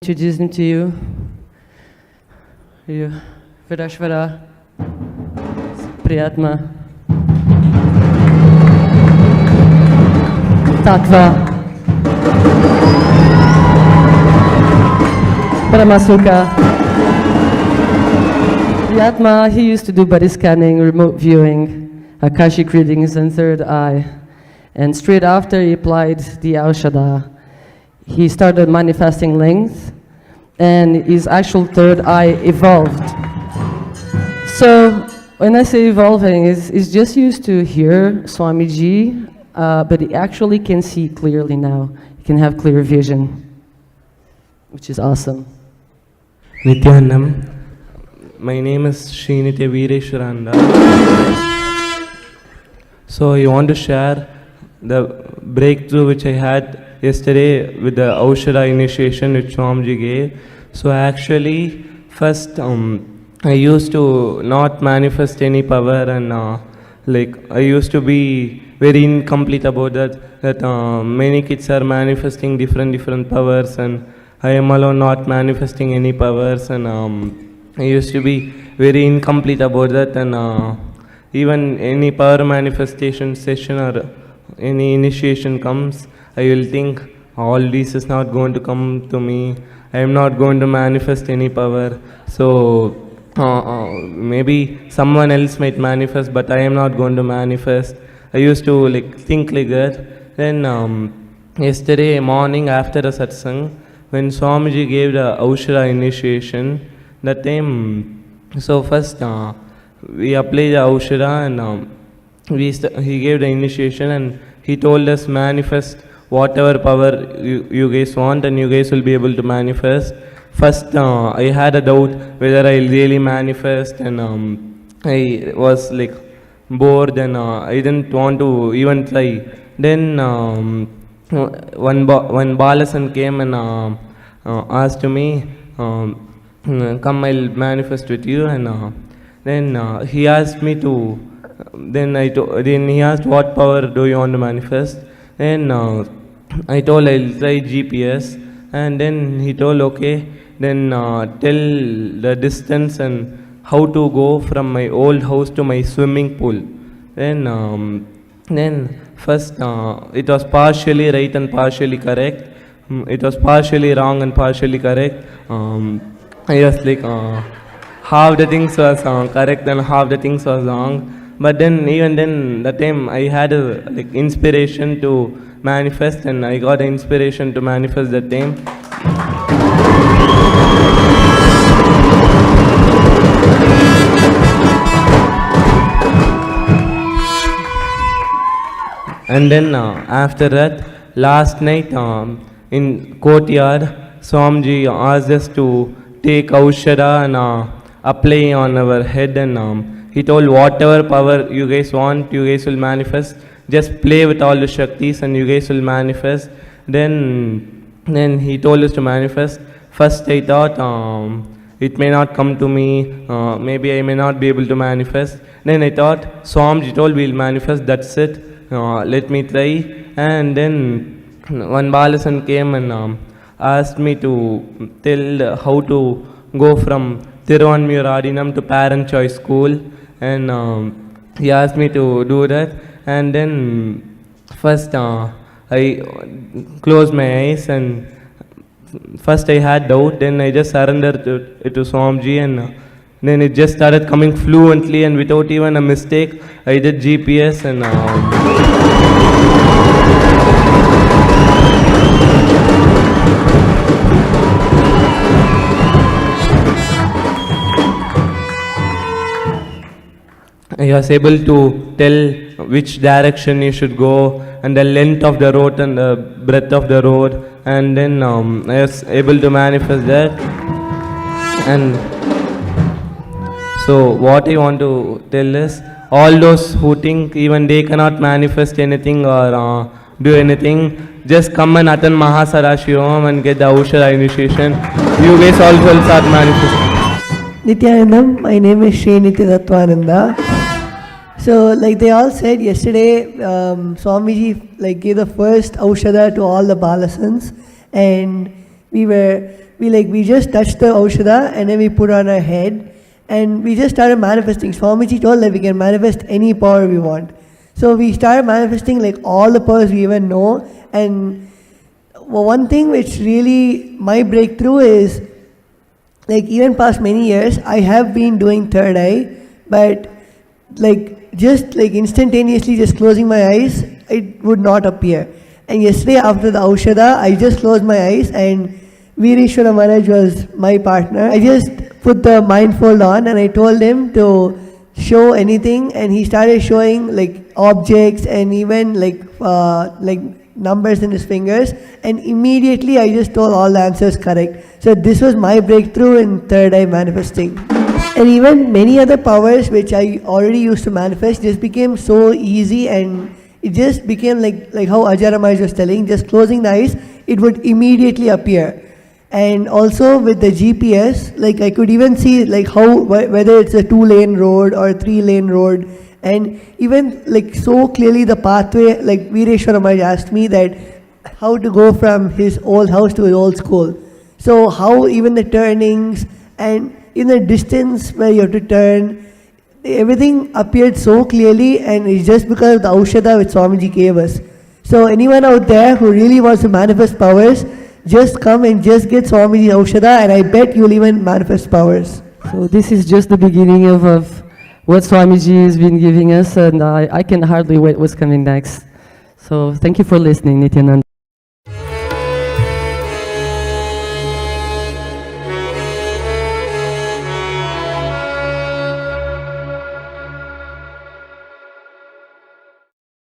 introduce him to you. Vidashvara, Priyatma, Tattva, Paramasuka. Priyatma, he used to do body scanning, remote viewing, Akashic readings, and third eye. And straight after he applied the Aushadha, he started manifesting length, and his actual third eye evolved. So when I say evolving, he's just used to hear Swamiji, but he actually can see clearly now. He can have clear vision, which is awesome. Nityanam, my name is Srinitya Veereshwaranda. So I want to share the breakthrough which I had yesterday with the Aushadha initiation which Swamiji gave. So actually, first I used to not manifest any power, and I used to be very incomplete about that many kids are manifesting different powers, and I am alone not manifesting any powers, and I used to be very incomplete about that, and even any power manifestation session or any initiation comes, I will think all this is not going to come to me. I am not going to manifest any power. So maybe someone else might manifest, but I am not going to manifest. I used to think like that. Then yesterday morning after the satsang, when Swamiji gave the Aushadha initiation, that time, so first we applied the Aushadha, and he gave the initiation, and he told us manifest whatever power you guys want, and you guys will be able to manifest. First I had a doubt whether I'll really manifest, and I was bored, and I didn't want to even try. Then one Balasan came and asked me, come, I'll manifest with you, and then he asked me to, then he asked what power do you want to manifest. Then I told I'll try GPS, and then he told okay, then tell the distance and how to go from my old house to my swimming pool. Then first it was partially right and partially correct. It was partially wrong and partially correct. I was half the things was correct and half the things was wrong. But then even then, that time I had a inspiration to manifest, and I got an inspiration to manifest that time. And then after that, last night in courtyard, Swamiji asked us to take Aushadha and apply on our head, and he told whatever power you guys want, you guys will manifest. Just play with all the Shaktis and you guys will manifest. Then he told us to manifest. First I thought it may not come to me, maybe I may not be able to manifest. Then I thought Swamiji told we'll manifest, that's it. Let me try. And then one Balasan came and asked me to tell how to go from Tiruvanmiyur Adinam to Parent Choice School, and he asked me to do that. And then first I closed my eyes, and first I had doubt, then I just surrendered it to Swamiji, and then it just started coming fluently and without even a mistake. I did GPS, and I was able to tell which direction you should go, and the length of the road and the breadth of the road, and then I was able to manifest that. And so what I want to tell is, all those who think even they cannot manifest anything or do anything, just come and attend Mahasarashi Om and get the Aushadha initiation. You guys also will start manifesting. Nityanandam, my name is Srinitya Tattvananda. So like they all said yesterday, Swamiji gave the first Aushadha to all the Balasans, and we just touched the Aushada and then we put on our head and we just started manifesting. Swamiji told that we can manifest any power we want. So we started manifesting like all the powers we even know. And one thing which really my breakthrough is, like even past many years, I have been doing third eye, but like just like instantaneously just closing my eyes, it would not appear. And yesterday after the Aushada, I just closed my eyes and Vireshwara Maharaj was my partner. I just put the mindfold on and I told him to show anything, and he started showing like objects and even like numbers in his fingers, and immediately I just told all the answers correct. So this was my breakthrough in third eye manifesting. And even many other powers which I already used to manifest just became so easy, and it just became like how Ajay Maharaj was telling, just closing the eyes, it would immediately appear. And also with the GPS, like I could even see like how, whether it's a 2-lane road or a 3-lane road, and even like so clearly the pathway, like Vireshwara Maharaj asked me that how to go from his old house to his old school. So how even the turnings and in the distance where you have to turn, everything appeared so clearly, and it's just because of the Aushada which Swamiji gave us. So anyone out there who really wants to manifest powers, just come and just get Swamiji Aushada, and I bet you'll even manifest powers. So this is just the beginning of what Swamiji has been giving us, and I can hardly wait what's coming next. So thank you for listening, Nityananda.